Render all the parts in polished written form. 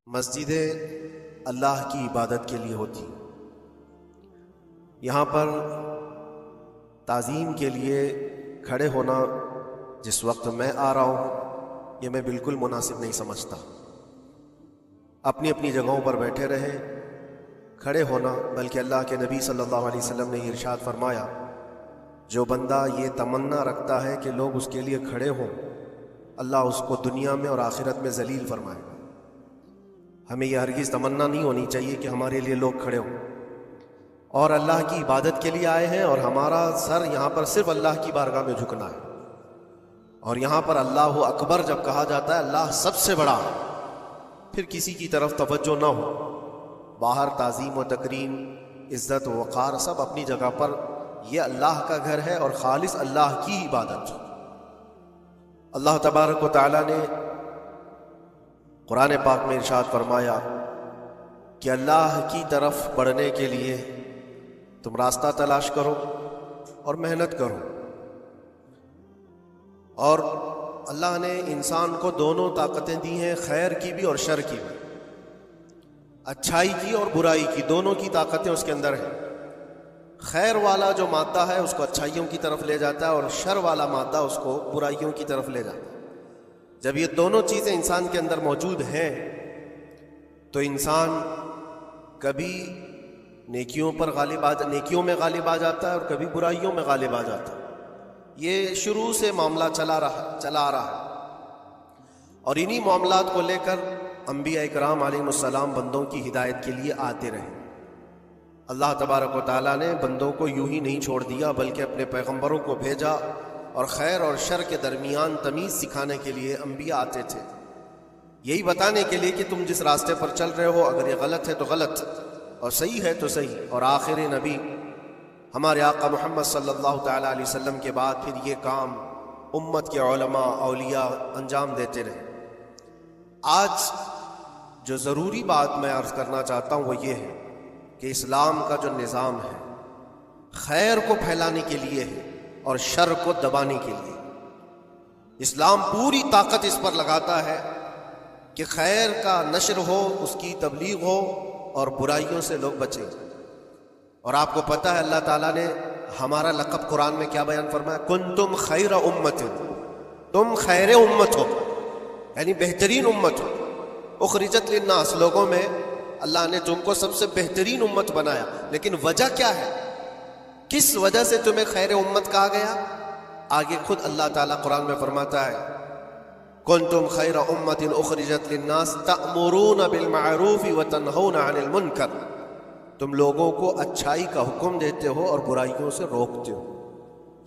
مسجدیں اللہ کی عبادت کے لیے ہوتی ہیں۔ یہاں پر تعظیم کے لیے کھڑے ہونا جس وقت میں آ رہا ہوں یہ میں بالکل مناسب نہیں سمجھتا۔ اپنی اپنی جگہوں پر بیٹھے رہیں، کھڑے ہونا بلکہ اللہ کے نبی صلی اللہ علیہ وسلم نے یہ ارشاد فرمایا، جو بندہ یہ تمنا رکھتا ہے کہ لوگ اس کے لیے کھڑے ہوں، اللہ اس کو دنیا میں اور آخرت میں ذلیل فرمائے گا۔ ہمیں یہ ہرگز تمنا نہیں ہونی چاہیے کہ ہمارے لیے لوگ کھڑے ہوں، اور اللہ کی عبادت کے لیے آئے ہیں اور ہمارا سر یہاں پر صرف اللہ کی بارگاہ میں جھکنا ہے۔ اور یہاں پر اللہ اکبر جب کہا جاتا ہے اللہ سب سے بڑا، پھر کسی کی طرف توجہ نہ ہو، باہر تعظیم و تکریم، عزت و وقار سب اپنی جگہ پر، یہ اللہ کا گھر ہے اور خالص اللہ کی عبادت۔ اللہ تبارک و تعالی نے قرآن پاک میں ارشاد فرمایا کہ اللہ کی طرف بڑھنے کے لیے تم راستہ تلاش کرو اور محنت کرو۔ اور اللہ نے انسان کو دونوں طاقتیں دی ہیں، خیر کی بھی اور شر کی بھی، اچھائی کی اور برائی کی، دونوں کی طاقتیں اس کے اندر ہیں۔ خیر والا جو مادہ ہے اس کو اچھائیوں کی طرف لے جاتا ہے، اور شر والا مادہ اس کو برائیوں کی طرف لے جاتا ہے۔ جب یہ دونوں چیزیں انسان کے اندر موجود ہیں تو انسان کبھی نیکیوں میں غالب آ جاتا ہے اور کبھی برائیوں میں غالب آ جاتا ہے۔ یہ شروع سے معاملہ چلا آ رہا ہے، اور انہی معاملات کو لے کر انبیاء اکرام علیہ السلام بندوں کی ہدایت کے لیے آتے رہے۔ اللہ تبارک و تعالیٰ نے بندوں کو یوں ہی نہیں چھوڑ دیا، بلکہ اپنے پیغمبروں کو بھیجا، اور خیر اور شر کے درمیان تمیز سکھانے کے لیے انبیاء آتے تھے، یہی بتانے کے لیے کہ تم جس راستے پر چل رہے ہو اگر یہ غلط ہے تو غلط اور صحیح ہے تو صحیح۔ اور آخر نبی ہمارے آقا محمد صلی اللہ تعالیٰ علیہ وسلم کے بعد پھر یہ کام امت کے علماء اولیاء انجام دیتے رہے۔ آج جو ضروری بات میں عرض کرنا چاہتا ہوں وہ یہ ہے کہ اسلام کا جو نظام ہے خیر کو پھیلانے کے لیے ہے اور شر کو دبانے کے لیے۔ اسلام پوری طاقت اس پر لگاتا ہے کہ خیر کا نشر ہو، اس کی تبلیغ ہو، اور برائیوں سے لوگ بچیں۔ اور آپ کو پتہ ہے اللہ تعالیٰ نے ہمارا لقب قرآن میں کیا بیان فرمایا؟ کنتم خیر امت، تم خیر امت ہو، یعنی بہترین امت ہو۔ اخرجت للناس، لوگوں میں اللہ نے تم کو سب سے بہترین امت بنایا، لیکن وجہ کیا ہے؟ کس وجہ سے تمہیں خیر امت کہا گیا؟ آگے خود اللہ تعالیٰ قرآن میں فرماتا ہے کنتم خیر امت اخرجت للناس تأمرون بالمعروف وتنہون عن المنکر، تم لوگوں کو اچھائی کا حکم دیتے ہو اور برائیوں سے روکتے ہو۔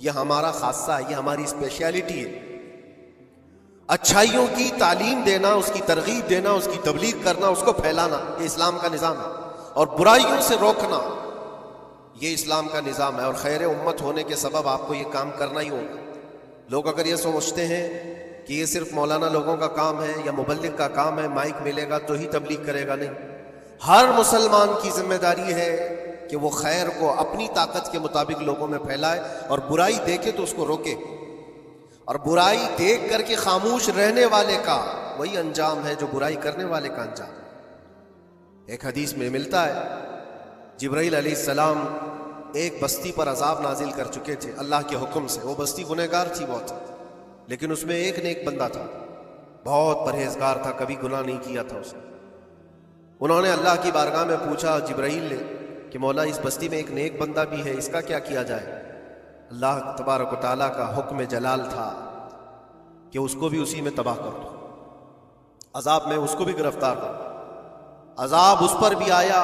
یہ ہمارا خاصہ ہے، یہ ہماری اسپیشلٹی ہے۔ اچھائیوں کی تعلیم دینا، اس کی ترغیب دینا، اس کی تبلیغ کرنا، اس کو پھیلانا، یہ اسلام کا نظام ہے۔ اور برائیوں سے روکنا، یہ اسلام کا نظام ہے۔ اور خیر امت ہونے کے سبب آپ کو یہ کام کرنا ہی ہوگا۔ لوگ اگر یہ سمجھتے ہیں کہ یہ صرف مولانا لوگوں کا کام ہے یا مبلغ کا کام ہے، مائک ملے گا تو ہی تبلیغ کرے گا، نہیں۔ ہر مسلمان کی ذمہ داری ہے کہ وہ خیر کو اپنی طاقت کے مطابق لوگوں میں پھیلائے، اور برائی دیکھے تو اس کو روکے۔ اور برائی دیکھ کر کے خاموش رہنے والے کا وہی انجام ہے جو برائی کرنے والے کا انجام ہے۔ ایک حدیث میں ملتا ہے جبرائیل علیہ السلام ایک بستی پر عذاب نازل کر چکے تھے اللہ کے حکم سے۔ وہ بستی گنہگار تھی بہت، لیکن اس میں ایک نیک بندہ تھا، بہت پرہیزگار تھا، کبھی گناہ نہیں کیا تھا اس نے۔ انہوں نے اللہ کی بارگاہ میں پوچھا جبرائیل نے کہ مولا اس بستی میں ایک نیک بندہ بھی ہے، اس کا کیا کیا جائے؟ اللہ تبارک و تعالیٰ کا حکم جلال تھا کہ اس کو بھی اسی میں تباہ کر دو، عذاب میں اس کو بھی گرفتار کر دو۔ عذاب اس پر بھی آیا۔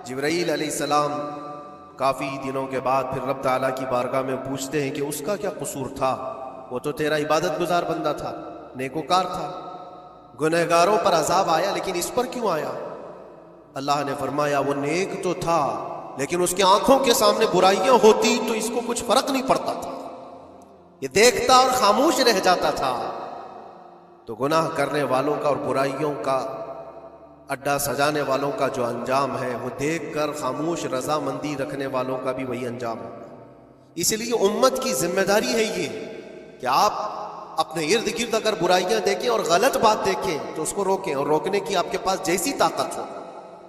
جبرائیل علیہ السلام کافی دنوں کے بعد پھر رب تعالیٰ کی بارگاہ میں پوچھتے ہیں کہ اس کا کیا قصور تھا؟ وہ تو تیرا عبادت گزار بندہ تھا، نیکوکار تھا، گنہگاروں پر عذاب آیا، لیکن اس پر کیوں آیا؟ اللہ نے فرمایا وہ نیک تو تھا، لیکن اس کی آنکھوں کے سامنے برائیاں ہوتی تو اس کو کچھ فرق نہیں پڑتا تھا، یہ دیکھتا اور خاموش رہ جاتا تھا۔ تو گناہ کرنے والوں کا اور برائیوں کا اڈا سجانے والوں کا جو انجام ہے وہ دیکھ کر خاموش رضامندی رکھنے والوں کا بھی وہی انجام ہے۔ اس لیے امت کی ذمہ داری ہے یہ کہ آپ اپنے ارد گرد اگر برائیاں دیکھیں اور غلط بات دیکھیں تو اس کو روکیں، اور روکنے کی آپ کے پاس جیسی طاقت ہو،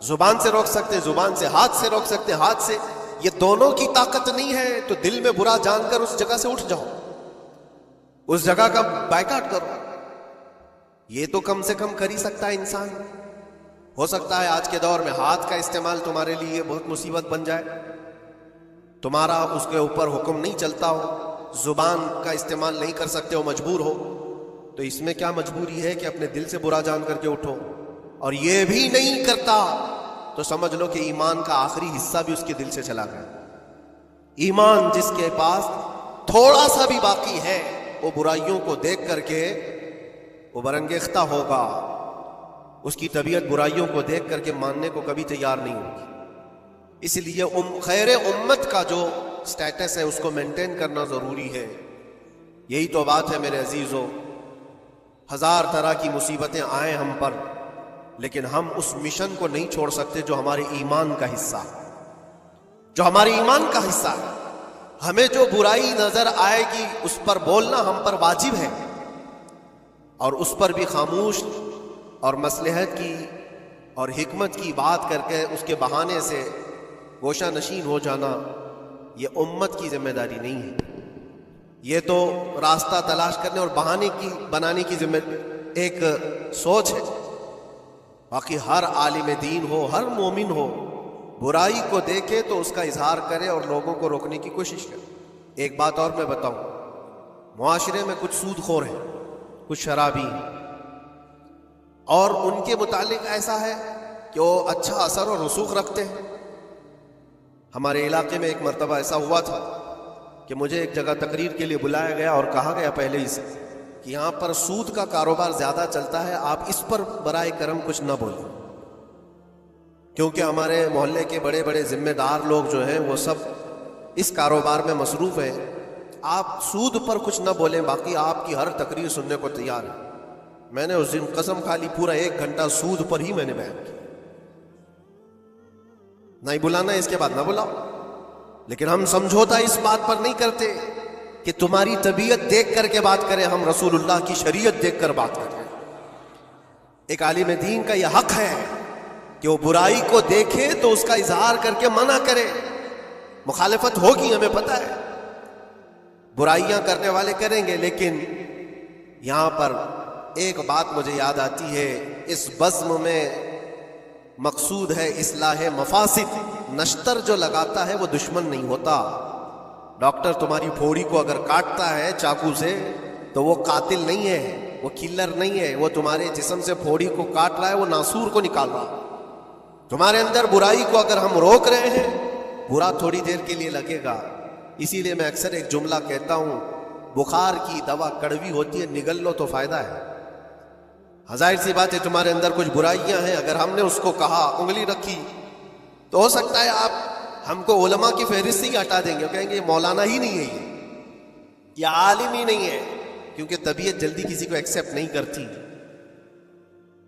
زبان سے روک سکتے ہیں زبان سے، ہاتھ سے روک سکتے ہیں ہاتھ سے، یہ دونوں کی طاقت نہیں ہے تو دل میں برا جان کر اس جگہ سے اٹھ جاؤ، اس جگہ کا بائیکاٹ کرو۔ یہ تو کم سے کم کر ہی سکتا ہے انسان۔ ہو سکتا ہے آج کے دور میں ہاتھ کا استعمال تمہارے لیے بہت مصیبت بن جائے، تمہارا اس کے اوپر حکم نہیں چلتا ہو، زبان کا استعمال نہیں کر سکتے ہو، مجبور ہو، تو اس میں کیا مجبوری ہے کہ اپنے دل سے برا جان کر کے اٹھو؟ اور یہ بھی نہیں کرتا تو سمجھ لو کہ ایمان کا آخری حصہ بھی اس کے دل سے چلا گیا۔ ایمان جس کے پاس تھوڑا سا بھی باقی ہے وہ برائیوں کو دیکھ کر کے وہ برانگیختہ ہوگا، اس کی طبیعت برائیوں کو دیکھ کر کے ماننے کو کبھی تیار نہیں ہوگی۔ اس لیے خیر امت کا جو سٹیٹس ہے اس کو مینٹین کرنا ضروری ہے۔ یہی تو بات ہے میرے عزیزو، ہزار طرح کی مصیبتیں آئیں ہم پر، لیکن ہم اس مشن کو نہیں چھوڑ سکتے جو ہمارے ایمان کا حصہ ہے، جو ہمارے ایمان کا حصہ ہے۔ ہمیں جو برائی نظر آئے گی اس پر بولنا ہم پر واجب ہے، اور اس پر بھی خاموش اور مصلحت کی اور حکمت کی بات کر کے اس کے بہانے سے گوشہ نشین ہو جانا یہ امت کی ذمہ داری نہیں ہے۔ یہ تو راستہ تلاش کرنے اور بہانے کی بنانے کی ذمہ ایک سوچ ہے۔ باقی ہر عالم دین ہو، ہر مومن ہو، برائی کو دیکھے تو اس کا اظہار کرے اور لوگوں کو روکنے کی کوشش کرے۔ ایک بات اور میں بتاؤں، معاشرے میں کچھ سود خور ہیں، کچھ شرابی ہیں، اور ان کے متعلق ایسا ہے کہ وہ اچھا اثر اور رسوخ رکھتے ہیں۔ ہمارے علاقے میں ایک مرتبہ ایسا ہوا تھا کہ مجھے ایک جگہ تقریر کے لیے بلایا گیا اور کہا گیا پہلے ہی سے کہ یہاں پر سود کا کاروبار زیادہ چلتا ہے، آپ اس پر برائے کرم کچھ نہ بولیں، کیونکہ ہمارے محلے کے بڑے بڑے ذمہ دار لوگ جو ہیں وہ سب اس کاروبار میں مصروف ہیں، آپ سود پر کچھ نہ بولیں، باقی آپ کی ہر تقریر سننے کو تیار ہے۔ میں نے اس دن قسم کھا لی، پورا 1 گھنٹہ سود پر ہی میں نے بیان کیا۔ نہیں بلانا اس کے بعد نہ بلاؤ، لیکن ہم سمجھوتا اس بات پر نہیں کرتے کہ تمہاری طبیعت دیکھ کر کے بات کریں، ہم رسول اللہ کی شریعت دیکھ کر بات کریں۔ ایک عالم دین کا یہ حق ہے کہ وہ برائی کو دیکھے تو اس کا اظہار کر کے منع کرے۔ مخالفت ہوگی، ہمیں پتہ ہے، برائیاں کرنے والے کریں گے، لیکن یہاں پر ایک بات مجھے یاد آتی ہے، اس بزم میں مقصود ہے اصلاح مفاسد۔ نشتر جو لگاتا ہے وہ دشمن نہیں ہوتا۔ ڈاکٹر تمہاری پھوڑی کو اگر کاٹتا ہے چاقو سے تو وہ قاتل نہیں ہے، وہ کلر نہیں ہے، وہ تمہارے جسم سے پھوڑی کو کاٹ رہا ہے، وہ ناسور کو نکال رہا ہے۔ تمہارے اندر برائی کو اگر ہم روک رہے ہیں، برا تھوڑی دیر کے لیے لگے گا۔ اسی لیے میں اکثر ایک جملہ کہتا ہوں، بخار کی دوا کڑوی ہوتی ہے، نگل لو تو فائدہ ہے۔ ظاہر سی بات ہے تمہارے اندر کچھ برائیاں ہیں، اگر ہم نے اس کو کہا، انگلی رکھی، تو ہو سکتا ہے آپ ہم کو علماء کی فہرست سے ہی ہٹا دیں گے، کہیں گے یہ مولانا ہی نہیں ہے، یہ عالم ہی نہیں ہے، کیونکہ طبیعت جلدی کسی کو ایکسیپٹ نہیں کرتی۔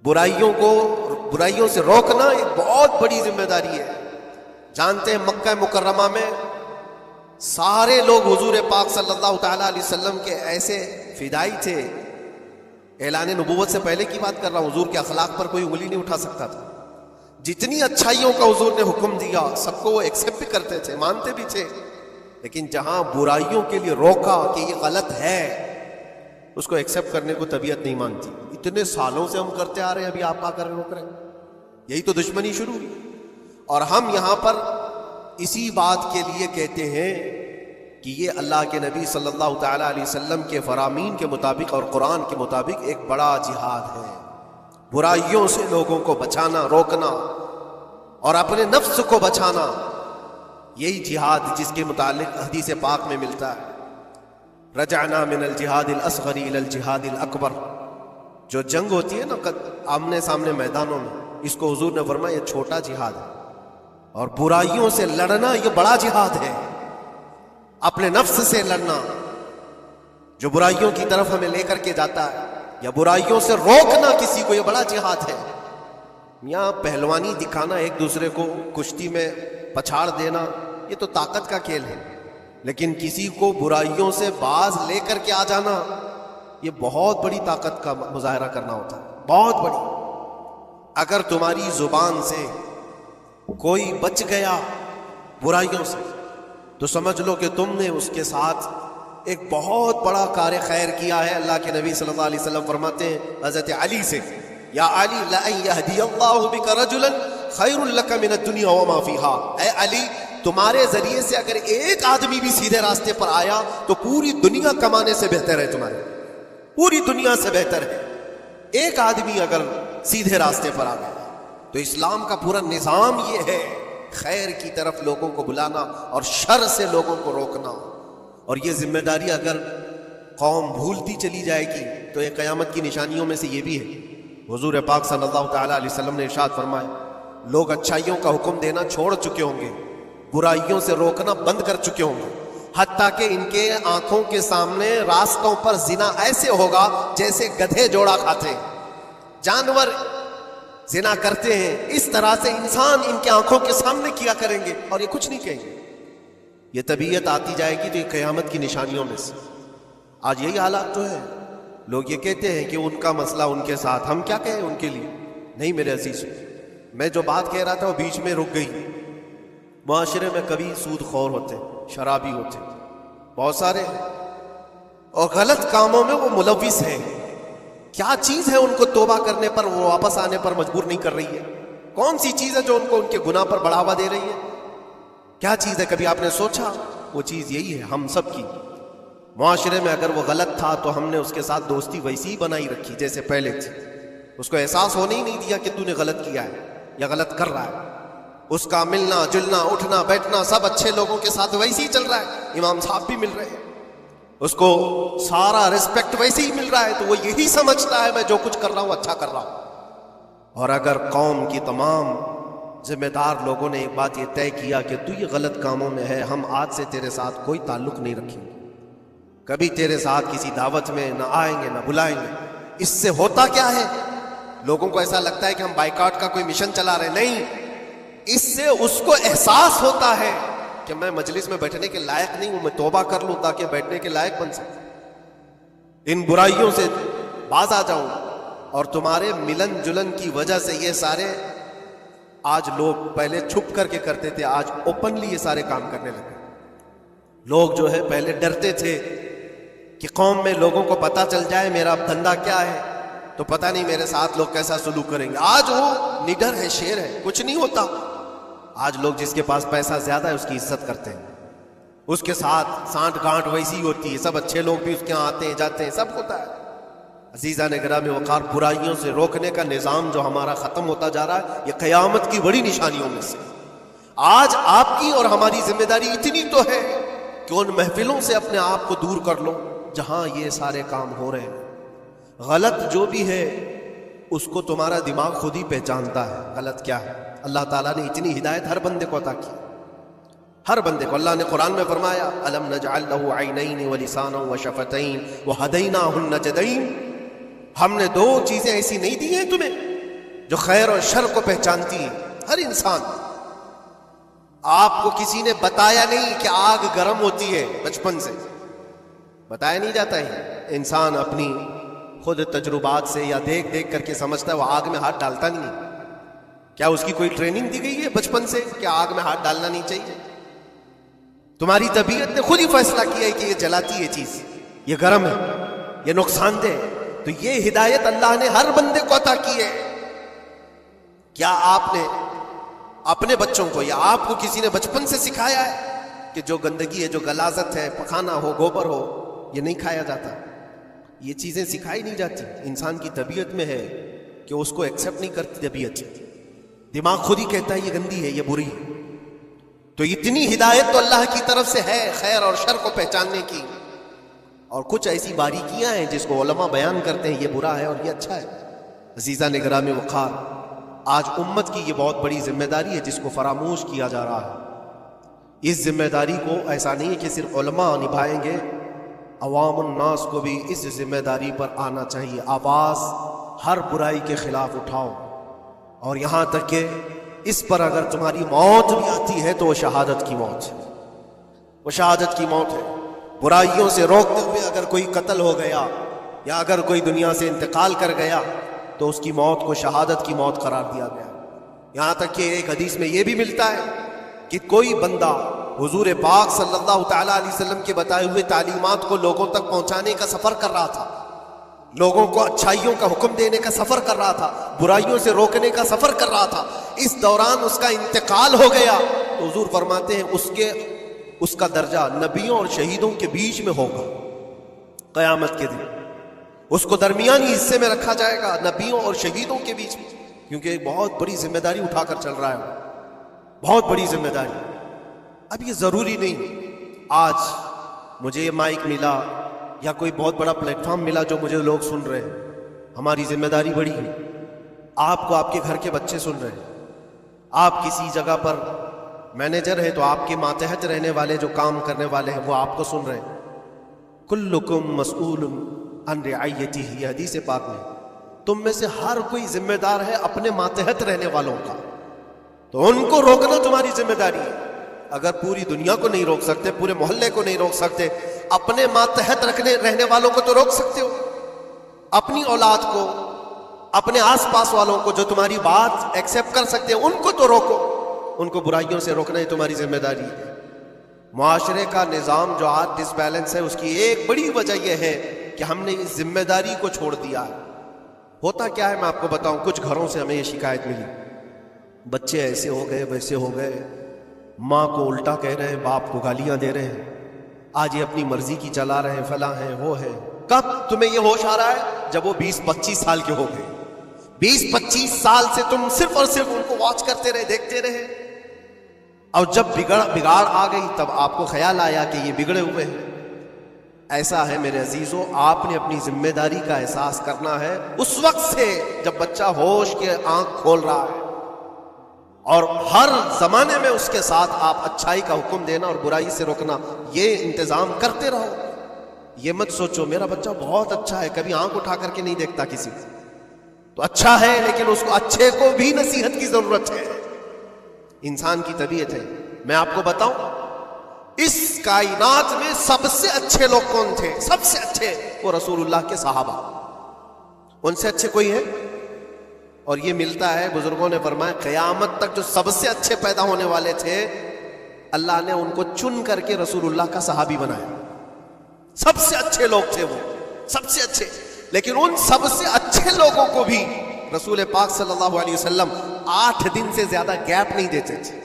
برائیوں سے روکنا ایک بہت بڑی ذمہ داری ہے۔ جانتے ہیں مکہ مکرمہ میں سارے لوگ حضور پاک صلی اللہ تعالیٰ علیہ وسلم کے ایسے فدائی تھے، اعلان نبوت سے پہلے کی بات کر رہا ہوں، حضور کے اخلاق پر کوئی انگلی نہیں اٹھا سکتا تھا۔ جتنی اچھائیوں کا حضور نے حکم دیا سب کو وہ ایکسیپٹ بھی کرتے تھے، مانتے بھی تھے، لیکن جہاں برائیوں کے لیے روکا کہ یہ غلط ہے، اس کو ایکسیپٹ کرنے کو طبیعت نہیں مانتی۔ اتنے سالوں سے ہم کرتے آ رہے ہیں، ابھی آپ آ کر روک رہے ہیں، یہی تو دشمنی شروع ہوئی۔ اور ہم یہاں پر اسی بات کے لیے کہتے ہیں کہ یہ اللہ کے نبی صلی اللہ تعالیٰ علیہ وسلم کے فرامین کے مطابق اور قرآن کے مطابق ایک بڑا جہاد ہے۔ برائیوں سے لوگوں کو بچانا، روکنا، اور اپنے نفس کو بچانا، یہی جہاد جس کے متعلق حدیث پاک میں ملتا ہے، رجعنا من الجہاد الاصغر الى الجہاد الاکبر۔ جو جنگ ہوتی ہے نا آمنے سامنے میدانوں میں، اس کو حضور نے فرمایا یہ چھوٹا جہاد ہے، اور برائیوں سے لڑنا یہ بڑا جہاد ہے۔ اپنے نفس سے لڑنا جو برائیوں کی طرف ہمیں لے کر کے جاتا ہے، یا برائیوں سے روکنا کسی کو، یہ بڑا جہاد ہے۔ یہاں پہلوانی دکھانا، ایک دوسرے کو کشتی میں پچھاڑ دینا، یہ تو طاقت کا کھیل ہے، لیکن کسی کو برائیوں سے باز لے کر کے آ جانا، یہ بہت بڑی طاقت کا مظاہرہ کرنا ہوتا ہے، بہت بڑی۔ اگر تمہاری زبان سے کوئی بچ گیا برائیوں سے تو سمجھ لو کہ تم نے اس کے ساتھ ایک بہت بڑا کار خیر کیا ہے۔ اللہ کے نبی صلی اللہ علیہ وسلم فرماتے ہیں حضرت علی سے، یا علی لَأَن يَهْدِيَ اللَّهُ بِكَ رَجُلًا خَيْرٌ لَكَ مِنَ الدُّنْيَا وَمَا فِيهَا، اے علی تمہارے ذریعے سے اگر ایک آدمی بھی سیدھے راستے پر آیا تو پوری دنیا کمانے سے بہتر ہے، تمہارے پوری دنیا سے بہتر ہے۔ ایک آدمی اگر سیدھے راستے پر آ گیا تو اسلام کا پورا نظام یہ ہے، خیر کی طرف لوگوں کو بلانا اور شر سے لوگوں کو روکنا۔ اور یہ ذمہ داری اگر قوم بھولتی چلی جائے گی تو یہ قیامت کی نشانیوں میں سے یہ بھی ہے۔ حضور پاک صلی اللہ تعالیٰ علیہ وسلم نے ارشاد فرمایا، لوگ اچھائیوں کا حکم دینا چھوڑ چکے ہوں گے، برائیوں سے روکنا بند کر چکے ہوں گے، حتیٰ کہ ان کے آنکھوں کے سامنے راستوں پر زنا ایسے ہوگا جیسے گدھے جوڑا کھاتے ہیں، جانور زنا کرتے ہیں، اس طرح سے انسان ان کے آنکھوں کے سامنے کیا کریں گے اور یہ کچھ نہیں کہیں گے۔ یہ طبیعت آتی جائے گی تو یہ قیامت کی نشانیوں میں سے۔ آج یہی حالات تو ہے، لوگ یہ کہتے ہیں کہ ان کا مسئلہ ان کے ساتھ، ہم کیا کہیں ان کے لیے؟ نہیں میرے عزیز، میں جو بات کہہ رہا تھا وہ بیچ میں رک گئی۔ معاشرے میں کبھی سود خور ہوتے، شرابی ہوتے، بہت سارے ہیں، اور غلط کاموں میں وہ ملوث ہیں۔ کیا چیز ہے ان کو توبہ کرنے پر، وہ واپس آنے پر مجبور نہیں کر رہی ہے؟ کون سی چیز ہے جو ان کو ان کے گناہ پر بڑھاوا دے رہی ہے؟ کیا چیز ہے؟ کبھی آپ نے سوچا؟ وہ چیز یہی ہے ہم سب کی۔ معاشرے میں اگر وہ غلط تھا تو ہم نے اس کے ساتھ دوستی ویسی ہی بنائی رکھی جیسے پہلے تھی، اس کو احساس ہونے ہی نہیں دیا کہ تو نے غلط کیا ہے یا غلط کر رہا ہے۔ اس کا ملنا جلنا اٹھنا بیٹھنا سب اچھے لوگوں کے ساتھ ویسے ہی چل رہا ہے، امام صاحب بھی مل رہے ہیں، اس کو سارا ریسپیکٹ ویسے ہی مل رہا ہے، تو وہ یہی سمجھتا ہے میں جو کچھ کر رہا ہوں اچھا کر رہا ہوں۔ اور اگر قوم کی تمام ذمہ دار لوگوں نے ایک بات یہ طے کیا کہ تو یہ غلط کاموں میں ہے، ہم آج سے تیرے ساتھ کوئی تعلق نہیں رکھیں گے، کبھی تیرے ساتھ کسی دعوت میں نہ آئیں گے نہ بلائیں گے۔ اس سے ہوتا کیا ہے؟ لوگوں کو ایسا لگتا ہے کہ ہم بائیکاٹ کا کوئی مشن چلا رہے ہیں، نہیں، اس سے اس کو احساس ہوتا ہے کہ میں مجلس میں بیٹھنے کے لائق نہیں ہوں، میں توبہ کر لوں تاکہ بیٹھنے کے لائق بن سکوں، ان برائیوں سے باز آ جاؤں۔ اور تمہارے ملن جلن کی وجہ سے یہ سارے آج لوگ پہلے چھپ کر کے کرتے تھے، آج اوپنلی یہ سارے کام کرنے لگے۔ لوگ جو ہے پہلے ڈرتے تھے کہ قوم میں لوگوں کو پتہ چل جائے میرا دھندا کیا ہے تو پتہ نہیں میرے ساتھ لوگ کیسا سلوک کریں گے۔ آج وہ نڈر ہے، شیر ہے، کچھ نہیں ہوتا۔ آج لوگ جس کے پاس پیسہ زیادہ ہے اس کی عزت کرتے ہیں، اس کے ساتھ سانٹ گانٹ ویسی ہوتی ہے، سب اچھے لوگ بھی اس کے یہاں آتے ہیں جاتے ہیں، سب ہوتا ہے۔ عزیزان گرامی وقار، برائیوں سے روکنے کا نظام جو ہمارا ختم ہوتا جا رہا ہے، یہ قیامت کی بڑی نشانیوں میں سے۔ آج آپ کی اور ہماری ذمہ داری اتنی تو ہے کہ ان محفلوں سے اپنے آپ کو دور کر لو جہاں یہ سارے کام ہو رہے ہیں۔ غلط جو بھی ہے اس کو تمہارا دماغ خود ہی پہچانتا ہے غلط کیا ہے۔ اللہ تعالیٰ نے اتنی ہدایت ہر بندے کو عطا کی، ہر بندے کو۔ اللہ نے قرآن میں فرمایا أَلَمْ نَجْعَلْ لَهُ عَيْنَيْنِ وَلِسَانًا وَشَفَتَيْنِ وَهَدَيْنَاهُ النَّجْدَيْنِ، ہم نے دو چیزیں ایسی نہیں دی ہیں تمہیں جو خیر اور شر کو پہچانتی ہیں۔ ہر انسان، آپ کو کسی نے بتایا نہیں کہ آگ گرم ہوتی ہے، بچپن سے بتایا نہیں جاتا ہے، انسان اپنی خود تجربات سے یا دیکھ دیکھ کر کے سمجھتا ہے، وہ آگ میں ہاتھ ڈالتا نہیں ہے۔ کیا اس کی کوئی ٹریننگ دی گئی ہے بچپن سے کہ آگ میں ہاتھ ڈالنا نہیں چاہیے؟ تمہاری طبیعت نے خود ہی فیصلہ کیا ہے کہ یہ جلاتی ہے چیز، یہ گرم ہے، یہ نقصان دہ ہے۔ تو یہ ہدایت اللہ نے ہر بندے کو عطا کی ہے۔ کیا آپ نے اپنے بچوں کو یا آپ کو کسی نے بچپن سے سکھایا ہے کہ جو گندگی ہے، جو غلاظت ہے، پخانہ ہو، گوبر ہو، یہ نہیں کھایا جاتا؟ یہ چیزیں سکھائی نہیں جاتی، انسان کی طبیعت میں ہے کہ اس کو ایکسیپٹ نہیں کرتی طبیعت، دماغ خود ہی کہتا ہے یہ گندی ہے، یہ بری ہے۔ تو اتنی ہدایت تو اللہ کی طرف سے ہے خیر اور شر کو پہچاننے کی، اور کچھ ایسی باریکیاں ہیں جس کو علماء بیان کرتے ہیں یہ برا ہے اور یہ اچھا ہے۔ عزیزان گرامی وقار، آج امت کی یہ بہت بڑی ذمہ داری ہے جس کو فراموش کیا جا رہا ہے۔ اس ذمہ داری کو ایسا نہیں ہے کہ صرف علماء نبھائیں گے، عوام الناس کو بھی اس ذمہ داری پر آنا چاہیے۔ آواز ہر برائی کے خلاف اٹھاؤ، اور یہاں تک کہ اس پر اگر تمہاری موت بھی آتی ہے تو وہ شہادت کی موت ہے، وہ شہادت کی موت ہے۔ برائیوں سے روکتے ہوئے اگر کوئی قتل ہو گیا یا اگر کوئی دنیا سے انتقال کر گیا تو اس کی موت کو شہادت کی موت قرار دیا گیا. یہاں تک کہ ایک حدیث میں یہ بھی ملتا ہے کہ کوئی بندہ حضور پاک صلی اللہ تعالیٰ علیہ وسلم کے بتائے ہوئے تعلیمات کو لوگوں تک پہنچانے کا سفر کر رہا تھا، لوگوں کو اچھائیوں کا حکم دینے کا سفر کر رہا تھا، برائیوں سے روکنے کا سفر کر رہا تھا، اس دوران اس کا انتقال ہو گیا تو حضور فرماتے ہیں اس کا درجہ نبیوں اور شہیدوں کے بیچ میں ہوگا قیامت کے دن. اس کو درمیانی حصے میں رکھا جائے گا نبیوں اور شہیدوں کے بیچ میں، کیونکہ ایک بہت بڑی ذمہ داری اٹھا کر چل رہا ہے، بہت بڑی ذمہ داری. اب یہ ضروری نہیں آج مجھے یہ مائک ملا یا کوئی بہت بڑا پلیٹ فارم ملا جو مجھے لوگ سن رہے ہیں، ہماری ذمہ داری بڑی ہے. آپ کو آپ کے گھر کے بچے سن رہے ہیں، آپ کسی جگہ پر مینیجر ہے تو آپ کے ماتحت رہنے والے جو کام کرنے والے ہیں وہ آپ کو سن رہے ہیں. کلکم مسئول عن رعیتہ، یہ حدیث پاک میں تم میں سے ہر کوئی ذمہ دار ہے اپنے ماتحت رہنے والوں کا، تو ان کو روکنا تمہاری ذمہ داری ہے. اگر پوری دنیا کو نہیں روک سکتے، پورے محلے کو نہیں روک سکتے، اپنے ماتحت رہنے والوں کو تو روک سکتے ہو. اپنی اولاد کو، اپنے آس پاس والوں کو جو تمہاری بات ایکسیپٹ کر سکتے ہیں ان کو تو روکو. ان کو برائیوں سے روکنا ہی تمہاری ذمہ داری ہے. معاشرے کا نظام جو آج ڈس بیلنس ہے اس کی ایک بڑی وجہ یہ ہے کہ ہم نے اس ذمہ داری کو چھوڑ دیا ہے. ہوتا کیا ہے میں آپ کو بتاؤں، کچھ گھروں سے ہمیں یہ شکایت ملی، بچے ایسے ہو گئے ویسے ہو گئے، ماں کو الٹا کہہ رہے ہیں، باپ کو گالیاں دے رہے ہیں، آج یہ اپنی مرضی کی چلا رہے ہیں، فلاں ہیں وہ ہے. کب تمہیں یہ ہوش آ رہا ہے؟ جب وہ 20-25 سال کے ہو گئے. 20-25 سال سے تم صرف اور صرف ان کو واچ کرتے رہے، دیکھتے رہے، اور جب بگاڑ آ گئی تب آپ کو خیال آیا کہ یہ بگڑے ہوئے ہیں. ایسا ہے میرے عزیزوں، آپ نے اپنی ذمہ داری کا احساس کرنا ہے اس وقت سے جب بچہ ہوش کے آنکھ کھول رہا ہے، اور ہر زمانے میں اس کے ساتھ آپ اچھائی کا حکم دینا اور برائی سے روکنا یہ انتظام کرتے رہو. یہ مت سوچو میرا بچہ بہت اچھا ہے، کبھی آنکھ اٹھا کر کے نہیں دیکھتا کسی کو، تو اچھا ہے لیکن اس کو اچھے کو بھی نصیحت کی ضرورت ہے. انسان کی طبیعت ہے. میں آپ کو بتاؤں اس کائنات میں سب سے اچھے لوگ کون تھے؟ سب سے اچھے وہ رسول اللہ کے صحابہ. ان سے اچھے کوئی ہے؟ اور یہ ملتا ہے، بزرگوں نے فرمایا قیامت تک جو سب سے اچھے پیدا ہونے والے تھے اللہ نے ان کو چن کر کے رسول اللہ کا صحابی بنایا. سب سے اچھے لوگ تھے وہ، سب سے اچھے. لیکن ان سب سے اچھے لوگوں کو بھی رسول پاک صلی اللہ علیہ وسلم 8 دن سے زیادہ گیپ نہیں دیتے تھے،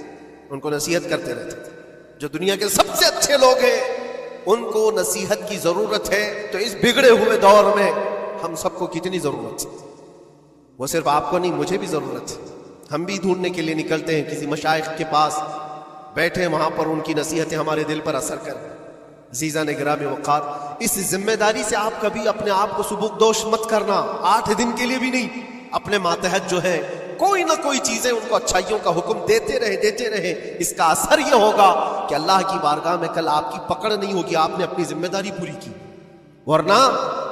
ان کو نصیحت کرتے رہتے تھے. جو دنیا کے سب سے اچھے لوگ ہیں ان کو نصیحت کی ضرورت ہے، تو اس بگڑے ہوئے دور میں ہم سب کو کتنی ضرورت ہے. وہ صرف آپ کو نہیں، مجھے بھی ضرورت ہے. ہم بھی ڈھونڈنے کے لیے نکلتے ہیں کسی مشائخ کے پاس، بیٹھے وہاں پر ان کی نصیحتیں ہمارے دل پر اثر کریں. عزیزان گرامی وقار، اس ذمہ داری سے آپ کبھی اپنے آپ کو سبکدوش مت کرنا. 8 دن کے لیے بھی نہیں، اپنے ماتحت جو ہے کوئی نہ کوئی چیزیں ان کو اچھائیوں کا حکم دیتے رہے. اس کا اثر یہ ہوگا کہ اللہ کی بارگاہ میں کل آپ کی پکڑ نہیں ہوگی، آپ نے اپنی ذمہ داری پوری کی. ورنہ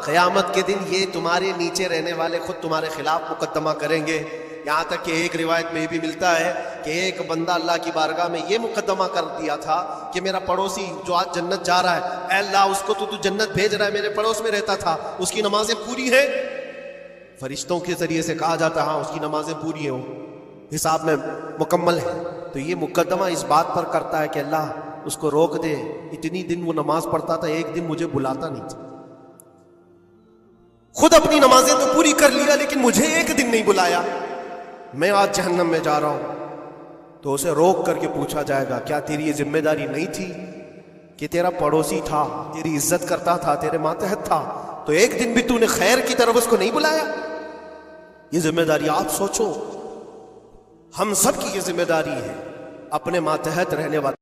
قیامت کے دن یہ تمہارے نیچے رہنے والے خود تمہارے خلاف مقدمہ کریں گے. یہاں تک کہ ایک روایت میں بھی ملتا ہے کہ ایک بندہ اللہ کی بارگاہ میں یہ مقدمہ کر دیا تھا کہ میرا پڑوسی جو آج جنت جا رہا ہے، اے اللہ اس کو تو جنت بھیج رہا ہے، میرے پڑوس میں رہتا تھا، اس کی نمازیں پوری ہیں. فرشتوں کے ذریعے سے کہا جاتا ہے ہاں اس کی نمازیں پوری ہیں، حساب میں مکمل ہے. تو یہ مقدمہ اس بات پر کرتا ہے کہ اللہ اس کو روک دے، اتنی دن وہ نماز پڑھتا تھا، ایک دن مجھے بلاتا نہیں تھا، خود اپنی نمازیں تو پوری کر لیا لیکن مجھے ایک دن نہیں بلایا، میں آج جہنم میں جا رہا ہوں. تو اسے روک کر کے پوچھا جائے گا کیا تیری یہ ذمہ داری نہیں تھی کہ تیرا پڑوسی تھا، تیری عزت کرتا تھا، تیرے ماتحت تھا، تو ایک دن بھی تو نے خیر کی طرف اس کو نہیں بلایا؟ یہ ذمہ داری آپ سوچو، ہم سب کی یہ ذمہ داری ہے اپنے ماتحت رہنے والے